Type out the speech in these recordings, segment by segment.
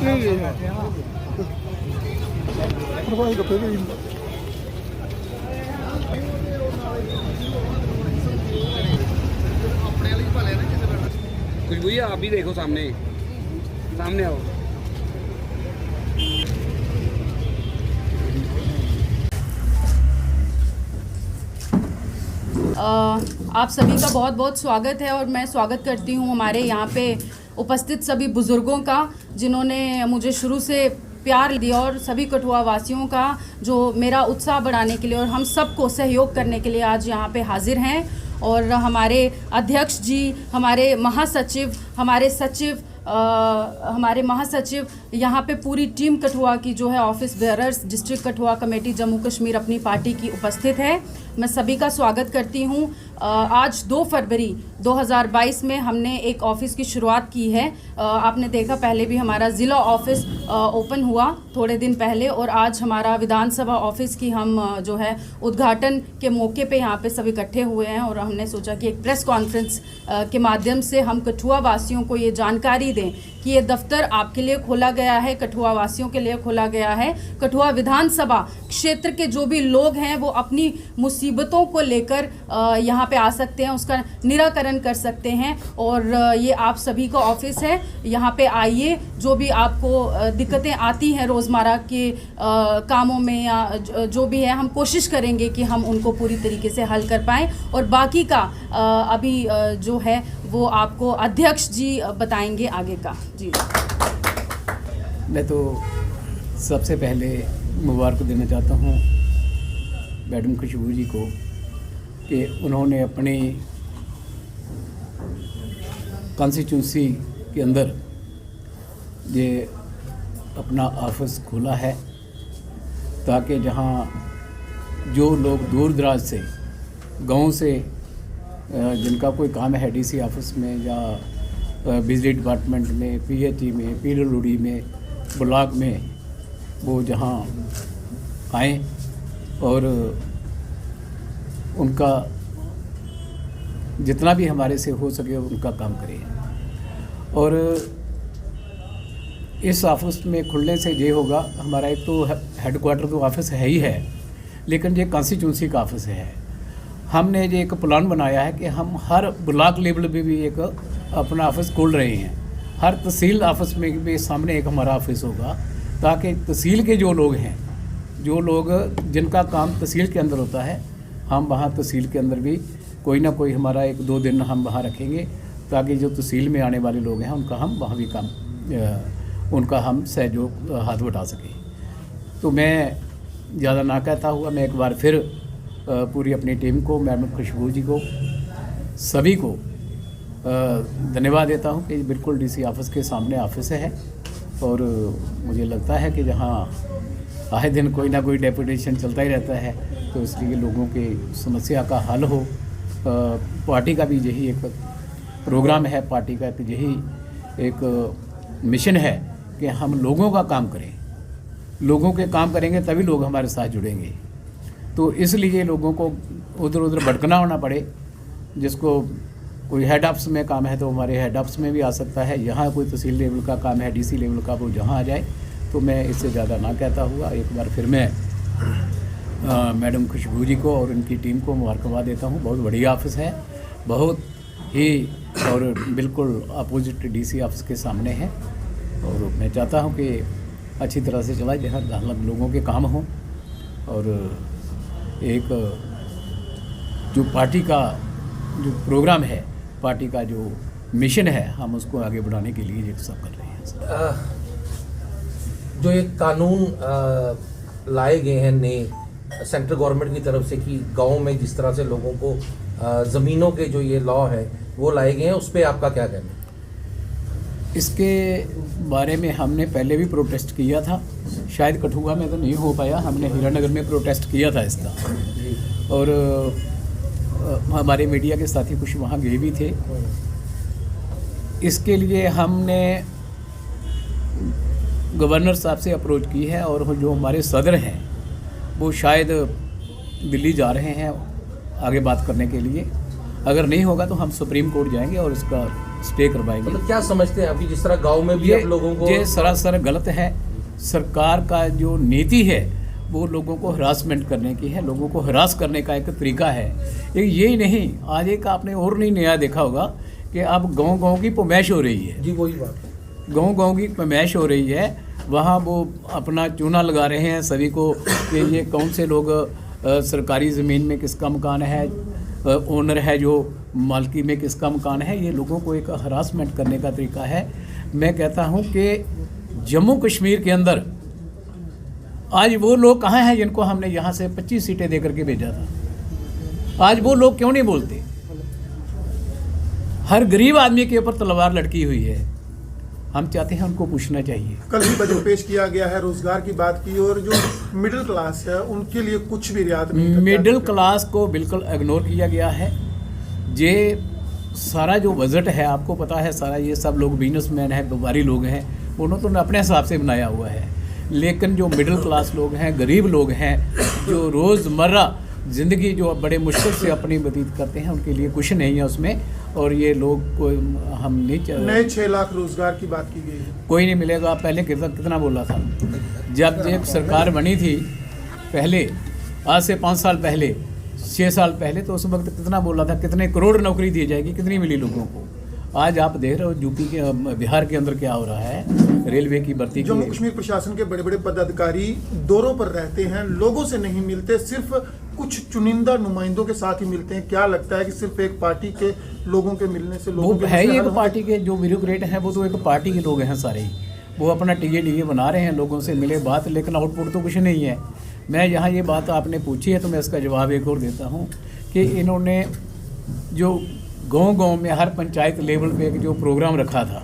खुशबू जी आप भी देखो सामने सामने आओ। आप सभी का बहुत बहुत स्वागत है और मैं स्वागत करती हूँ हमारे यहाँ पे उपस्थित सभी बुज़ुर्गों का जिन्होंने मुझे शुरू से प्यार दिया और सभी कठुआ वासियों का जो मेरा उत्साह बढ़ाने के लिए और हम सबको सहयोग करने के लिए आज यहाँ पे हाजिर हैं। और हमारे अध्यक्ष जी, हमारे महासचिव, हमारे सचिव, हमारे महासचिव, यहाँ पे पूरी टीम कठुआ की जो है office bearers district Kathua committee Jammu Kashmir अपनी पार्टी की उपस्थित है। मैं सभी का स्वागत करती हूँ। आज 2 फरवरी 2022 में हमने एक ऑफ़िस की शुरुआत की है। आपने देखा पहले भी हमारा ज़िला ऑफ़िस ओपन हुआ थोड़े दिन पहले और आज हमारा विधानसभा ऑफ़िस की हम जो है उद्घाटन के मौके पे यहाँ पे सब इकट्ठे हुए हैं और हमने सोचा कि एक प्रेस कॉन्फ्रेंस के माध्यम से हम कठुआ वासियों को ये जानकारी दें कि ये दफ्तर आपके लिए खोला गया है, कठुआ वासियों के लिए खोला गया है। कठुआ विधानसभा क्षेत्र के जो भी लोग हैं वो अपनी मुसीबतों को लेकर यहाँ पे आ सकते हैं, उसका निराकरण कर सकते हैं और ये आप सभी का ऑफिस है। यहाँ पे आइए, जो भी आपको दिक्कतें आती हैं रोज़मर्रा के कामों में या जो भी है, हम कोशिश करेंगे कि हम उनको पूरी तरीके से हल कर पाएँ और बाकी का अभी जो है वो आपको अध्यक्ष जी बताएंगे आगे का। जी मैं तो सबसे पहले मुबारक देना चाहता हूँ मैडम खुशबू जी को कि उन्होंने अपनी कॉन्स्टिट्यूंसी के अंदर ये अपना ऑफिस खोला है ताकि जहाँ जो लोग दूर दराज से गांव से जिनका कोई काम है डीसी ऑफिस में या बिजली डिपार्टमेंट में, पीएचई में, पीडब्ल्यूडी में, ब्लॉक में, वो जहाँ आएँ और उनका जितना भी हमारे से हो सके उनका काम करें। और इस ऑफिस में खुलने से ये होगा, हमारा एक तो हेडक्वार्टर तो ऑफिस है ही है, लेकिन ये कॉन्स्टिट्यूंसी का ऑफिस है। हमने ये एक प्लान बनाया है कि हम हर ब्लॉक लेवल पे भी एक अपना ऑफिस खोल रहे हैं। हर तहसील ऑफिस में भी सामने एक हमारा ऑफिस होगा ताकि तहसील के जो लोग हैं, जो लोग जिनका काम तहसील के अंदर होता है, हम वहाँ तहसील के अंदर भी कोई ना कोई हमारा 1-2 दिन हम वहाँ रखेंगे ताकि जो तहसील में आने वाले लोग हैं उनका हम वहाँ भी काम उनका हम सहयोग हाथ बटा सकें। तो मैं ज़्यादा ना कहता हुआ मैं एक बार फिर पूरी अपनी टीम को, मैडम खुशबू जी को, सभी को धन्यवाद देता हूँ कि बिल्कुल डीसी ऑफिस के सामने ऑफिस है और मुझे लगता है कि जहाँ आए दिन कोई ना कोई डेपुटेशन चलता ही रहता है तो इसलिए लोगों की समस्या का हल हो। पार्टी का भी यही एक प्रोग्राम है, पार्टी का यही एक मिशन है कि हम लोगों का काम करें, लोगों के काम करेंगे तभी लोग हमारे साथ जुड़ेंगे। तो इसलिए लोगों को उधर उधर भटकना होना पड़े, जिसको कोई हेड ऑफिस में काम है तो हमारे हेड ऑफिस में भी आ सकता है, यहाँ कोई तहसील लेवल का काम है, डीसी लेवल का, वो जहाँ आ जाए। तो मैं इससे ज़्यादा ना कहता हुआ एक बार फिर मैं मैडम खुशबू जी को और उनकी टीम को मुबारकबाद देता हूँ। बहुत बढ़िया ऑफिस है, बहुत ही, और बिल्कुल अपोजिट डीसी ऑफिस के सामने है और मैं चाहता हूँ कि अच्छी तरह से चला, जहाँ लोगों के काम हों और एक जो पार्टी का जो प्रोग्राम है, पार्टी का जो मिशन है, हम उसको आगे बढ़ाने के लिए ये सब कर रहे हैं। जो ये कानून लाए गए हैं नए सेंट्रल गवर्नमेंट की तरफ से कि गांव में जिस तरह से लोगों को ज़मीनों के जो ये लॉ है वो लाए गए हैं, उस पर आपका क्या कहना है? इसके बारे में हमने पहले भी प्रोटेस्ट किया था, शायद कठुआ में तो नहीं हो पाया, हमने हीरानगर में प्रोटेस्ट किया था इसका और हमारे मीडिया के साथी कुछ वहाँ गए भी थे। इसके लिए हमने गवर्नर साहब से अप्रोच की है और जो हमारे सदर हैं वो शायद दिल्ली जा रहे हैं आगे बात करने के लिए। अगर नहीं होगा तो हम सुप्रीम कोर्ट जाएंगे और इसका स्टे करवाएंगे। मतलब क्या समझते हैं अभी जिस तरह गांव में भी अब लोगों को ये सरासर गलत है। सरकार का जो नीति है वो लोगों को हरासमेंट करने की है, लोगों को हरास करने का एक तरीका है। यही नहीं, आज एक आपने और नहीं नया देखा होगा कि अब गांव-गांव की पैमाइश हो रही है। जी वही बात है, गांव-गांव की पैमाइश हो रही है। वहाँ वो अपना चूना लगा रहे हैं सभी को कि ये कौन से लोग सरकारी ज़मीन में किसका मकान है, ओनर है जो मालकी में किसका मकान है। ये लोगों को एक हरासमेंट करने का तरीका है। मैं कहता हूँ कि जम्मू कश्मीर के अंदर आज वो लोग कहाँ हैं जिनको हमने यहाँ से 25 सीटें दे करके भेजा था? आज वो लोग क्यों नहीं बोलते? हर गरीब आदमी के ऊपर तलवार लटकी हुई है। हम चाहते हैं उनको पूछना चाहिए। कल ही बजट पेश किया गया है, रोजगार की बात की, और जो मिडिल क्लास है उनके लिए कुछ भी रियायत नहीं। मिडिल क्लास को बिल्कुल इग्नोर किया गया है। ये सारा जो बजट है आपको पता है, सारा ये सब लोग बिजनेसमैन हैं, व्यापारी लोग हैं, उन्होंने तो अपने हिसाब से बनाया हुआ है। लेकिन जो मिडिल क्लास लोग हैं, गरीब लोग हैं, जो रोज़मर्रा ज़िंदगी जो बड़े मुश्किल से अपनी व्यतीत करते हैं, उनके लिए कुछ नहीं है उसमें। और ये लोग को हम नहीं नए 6 लाख रोजगार की बात की गई है, कोई नहीं मिलेगा। पहले कितना बोला था जब एक सरकार बनी थी पहले, आज से 5 साल पहले, 6 साल पहले, तो उस वक्त कितना बोला था, कितने करोड़ नौकरी दी जाएगी, कितनी मिली लोगों को। आज आप देख रहे हो यूपी के बिहार के अंदर क्या हो रहा है, रेलवे की भर्ती। जम्मू कश्मीर प्रशासन के बड़े बड़े पदाधिकारी दौरों पर रहते हैं, लोगों से नहीं मिलते, सिर्फ कुछ चुनिंदा नुमाइंदों के साथ ही मिलते हैं। क्या लगता है कि सिर्फ एक पार्टी के लोगों के मिलने से वो है ही एक पार्टी के जो ब्यूरोक्रेट हैं, वो तो एक पार्टी के लोग हैं सारे ही। वो अपना टीए बना रहे हैं, लोगों से मिले बात, लेकिन आउटपुट तो कुछ नहीं है। मैं यहाँ ये बात आपने पूछी है तो मैं इसका जवाब एक और देता हूँ कि इन्होंने जो गांव-गांव में हर पंचायत लेवल पे एक जो प्रोग्राम रखा था,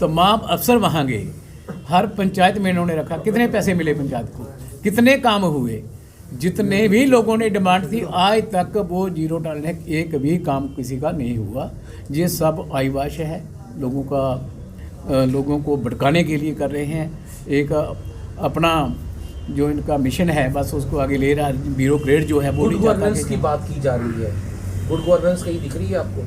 तमाम अफसर वहाँ गए, हर पंचायत में इन्होंने रखा, कितने पैसे मिले पंचायत को, कितने काम हुए, जितने भी लोगों ने डिमांड थी, आज तक वो जीरो टॉलरेंस, एक भी काम किसी का नहीं हुआ। ये सब आईवाश है, लोगों को भड़काने के लिए कर रहे हैं। एक अपना जो इनका मिशन है बस उसको आगे ले रहा है। ब्यूरोक्रेट जो है वो गुड गवर्नेंस की बात की जा रही है, गुड गवर्नेंस कहीं दिख रही है आपको?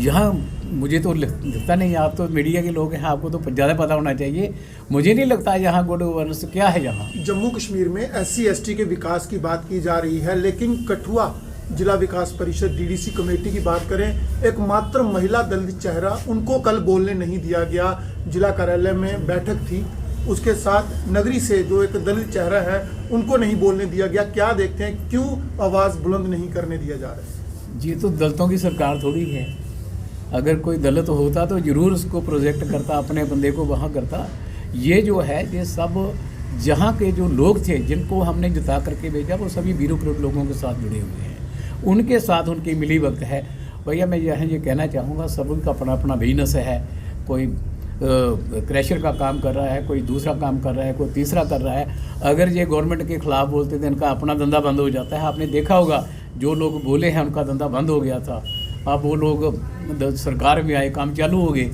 यहाँ मुझे तो लगता नहीं, आप तो मीडिया के लोग हैं, आपको तो ज़्यादा पता होना चाहिए। मुझे नहीं लगता यहाँ गुड गवर्नेंस क्या है। यहाँ जम्मू कश्मीर में SC/ST के विकास की बात की जा रही है, लेकिन कठुआ जिला विकास परिषद DDC कमेटी की बात करें, एकमात्र महिला दलित चेहरा, उनको कल बोलने नहीं दिया गया। जिला कार्यालय में बैठक थी, उसके साथ नगरी से जो एक दलित चेहरा है उनको नहीं बोलने दिया गया। क्या देखते हैं, क्यों आवाज़ बुलंद नहीं करने दिया जा रहा है? ये तो दलितों की सरकार थोड़ी है। अगर कोई दलित होता तो ज़रूर उसको प्रोजेक्ट करता, अपने बंदे को वहाँ करता। ये जो है ये सब जहाँ के जो लोग थे जिनको हमने जिता करके भेजा, वो सभी ब्यूरोक्रेट लोगों के साथ जुड़े हुए हैं, उनके साथ उनकी मिली वक्त है। भैया मैं ये कहना चाहूँगा, सब उनका अपना अपना बिजनेस है। कोई क्रैशर का काम कर रहा है, कोई दूसरा काम कर रहा है, कोई तीसरा कर रहा है। अगर ये गवर्नमेंट के ख़िलाफ़ बोलते थे, इनका अपना धंधा बंद हो जाता है। आपने देखा होगा जो लोग बोले हैं उनका धंधा बंद हो गया था, अब वो लोग सरकार में आए, काम चालू हो गए।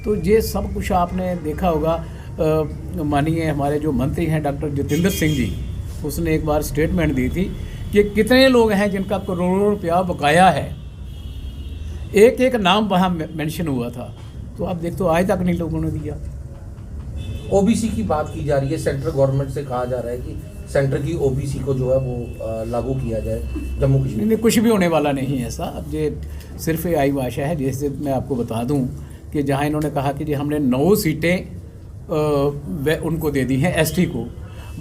तो ये सब कुछ आपने देखा होगा। माननीय हमारे जो मंत्री हैं डॉक्टर जितेंद्र सिंह जी, उसने एक बार स्टेटमेंट दी थी कि कितने लोग हैं जिनका करोड़ों रुपया बकाया है, एक एक नाम वहाँ मेंशन हुआ था। तो आप देख, तो आज तक नहीं लोगों ने दिया। OBC की बात की जा रही है, सेंट्रल गवर्नमेंट से कहा जा रहा है कि सेंटर की OBC को जो है वो लागू किया जाए जम्मू कश्मीर। नहीं, कुछ भी होने वाला नहीं है ऐसा। अब ये सिर्फ आई भाषा है। जैसे मैं आपको बता दूं कि जहां इन्होंने कहा कि जी हमने 9 सीटें उनको दे दी हैं ST को।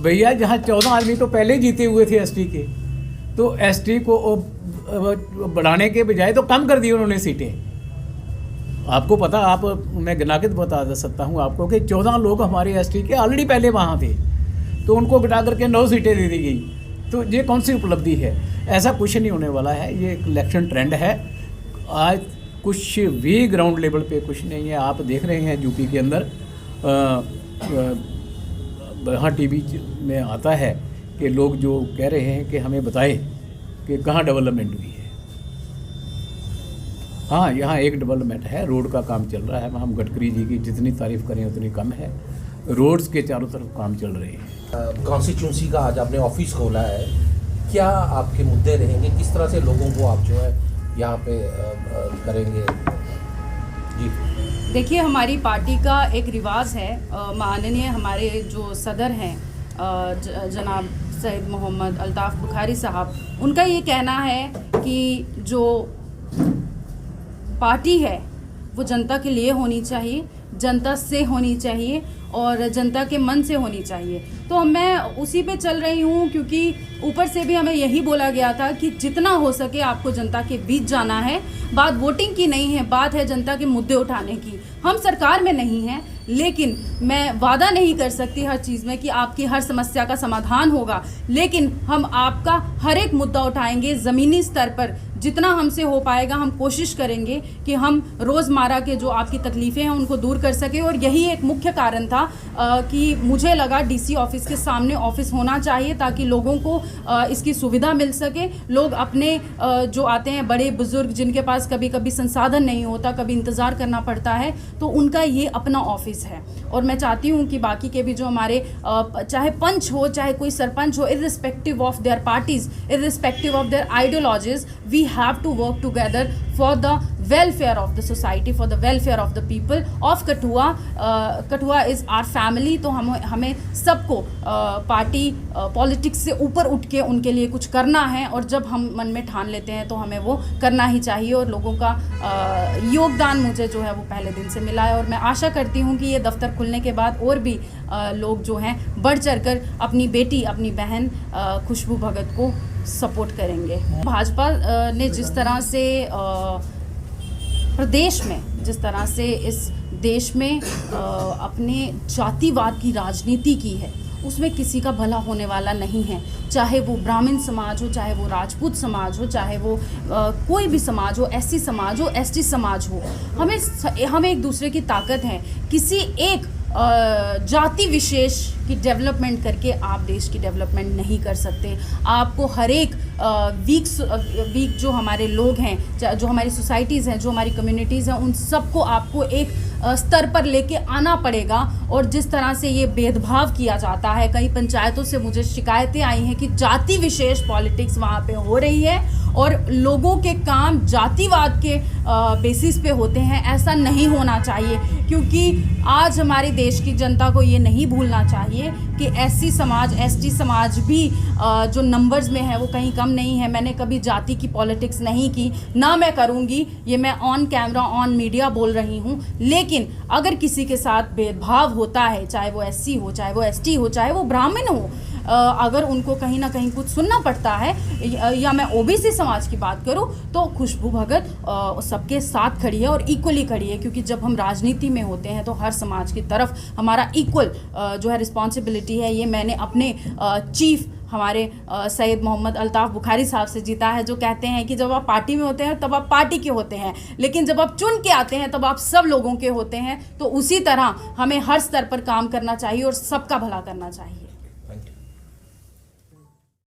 भैया जहां 14 आदमी तो पहले जीते हुए थे ST के, तो ST को बढ़ाने के बजाय तो कम कर दी उन्होंने सीटें। आपको पता, आप मैं गिना के बता सकता हूँ आपको कि 14 लोग हमारे ST के ऑलरेडी पहले वहाँ थे, तो उनको घटा करके 9 सीटें दे दी गई। तो ये कौन सी उपलब्धि है? ऐसा कुछ नहीं होने वाला है। ये एक इलेक्शन ट्रेंड है। आज कुछ भी ग्राउंड लेवल पे कुछ नहीं है। आप देख रहे हैं यूपी के अंदर यहाँ TV में आता है कि लोग जो कह रहे हैं कि हमें बताएं कि कहाँ डेवलपमेंट हुई है। हाँ, यहाँ एक डेवलपमेंट है, रोड का काम चल रहा है। हम गडकरी जी की जितनी तारीफ़ करें उतनी कम है। रोड्स के चारों तरफ काम चल रहे हैं। कॉन्स्टिट्यूंसी का आज आपने ऑफिस खोला है, क्या आपके मुद्दे रहेंगे? किस तरह से लोगों को आप जो है यहाँ पे करेंगे? जी। देखिए, हमारी पार्टी का एक रिवाज है, माननीय हमारे जो सदर हैं जनाब सैयद मोहम्मद अल्ताफ़ बुखारी साहब, उनका ये कहना है कि जो पार्टी है वो जनता के लिए होनी चाहिए, जनता से होनी चाहिए और जनता के मन से होनी चाहिए। तो मैं उसी पे चल रही हूँ, क्योंकि ऊपर से भी हमें यही बोला गया था कि जितना हो सके आपको जनता के बीच जाना है। बात वोटिंग की नहीं है, बात है जनता के मुद्दे उठाने की। हम सरकार में नहीं हैं, लेकिन मैं वादा नहीं कर सकती हर चीज़ में कि आपकी हर समस्या का समाधान होगा, लेकिन हम आपका हर एक मुद्दा उठाएंगे ज़मीनी स्तर पर। जितना हमसे हो पाएगा हम कोशिश करेंगे कि हम रोज़मर्रा के जो आपकी तकलीफ़ें हैं उनको दूर कर सकें। और यही एक मुख्य कारण था कि मुझे लगा डीसी ऑफिस के सामने ऑफिस होना चाहिए, ताकि लोगों को इसकी सुविधा मिल सके। लोग अपने जो आते हैं बड़े बुज़ुर्ग, जिनके पास कभी कभी संसाधन नहीं होता, कभी इंतज़ार करना पड़ता है, तो उनका ये अपना ऑफिस है। और मैं चाहती हूँ कि बाकी के भी जो हमारे चाहे पंच हो, चाहे कोई सरपंच हो, irrespective of their parties, irrespective of their ideologies, we have to work together for the welfare of the society, for the welfare of the people of Kathua. Kathua is our family। तो हमें सबको party politics से ऊपर उठ के उनके लिए कुछ करना है, और जब हम मन में ठान लेते हैं तो हमें वो करना ही चाहिए। और लोगों का योगदान मुझे जो है वो पहले दिन से मिला है, और मैं आशा करती हूँ कि ये दफ्तर खुलने के बाद और भी लोग जो हैं बढ़ चढ़कर अपनी बेटी, अपनी बहन खुशबू भगत को सपोर्ट करेंगे। भाजपा ने जिस तरह से प्रदेश में, जिस तरह से इस देश में अपने जातिवाद की राजनीति की है, उसमें किसी का भला होने वाला नहीं है। चाहे वो ब्राह्मण समाज हो, चाहे वो राजपूत समाज हो, चाहे वो कोई भी समाज हो, एससी समाज हो, एसटी समाज हो, हमें एक दूसरे की ताकत है। किसी एक जाति विशेष की डेवलपमेंट करके आप देश की डेवलपमेंट नहीं कर सकते। आपको हर एक वीक जो हमारे लोग हैं, जो हमारी सोसाइटीज़ हैं, जो हमारी कम्युनिटीज़ हैं, उन सबको आपको एक स्तर पर लेके आना पड़ेगा। और जिस तरह से ये भेदभाव किया जाता है, कई पंचायतों से मुझे शिकायतें आई हैं कि जाति विशेष पॉलिटिक्स वहाँ पे हो रही है और लोगों के काम जातिवाद के बेसिस पे होते हैं। ऐसा नहीं होना चाहिए, क्योंकि आज हमारे देश की जनता को ये नहीं भूलना चाहिए कि एससी समाज, एसटी समाज भी जो नंबर्स में है वो कहीं कम नहीं है। मैंने कभी जाति की पॉलिटिक्स नहीं की, ना मैं करूँगी, ये मैं ऑन कैमरा, ऑन मीडिया बोल रही हूँ। लेकिन अगर किसी के साथ भेदभाव होता है, चाहे वो एससी हो, चाहे वो एसटी हो, चाहे वो ब्राह्मण हो, अगर उनको कहीं ना कहीं कुछ सुनना पड़ता है, या मैं ओबीसी समाज की बात करूं, तो खुशबू भगत सबके साथ खड़ी है और इक्वली खड़ी है। क्योंकि जब हम राजनीति में होते हैं तो हर समाज की तरफ हमारा इक्वल जो है रिस्पॉन्सिबिलिटी है। ये मैंने अपने चीफ हमारे सैयद मोहम्मद अल्ताफ़ बुखारी साहब से जीता है, जो कहते हैं कि जब आप पार्टी में होते हैं तब आप पार्टी के होते हैं, लेकिन जब आप चुन के आते हैं तब आप सब लोगों के होते हैं। तो उसी तरह हमें हर स्तर पर काम करना चाहिए और सबका भला करना चाहिए।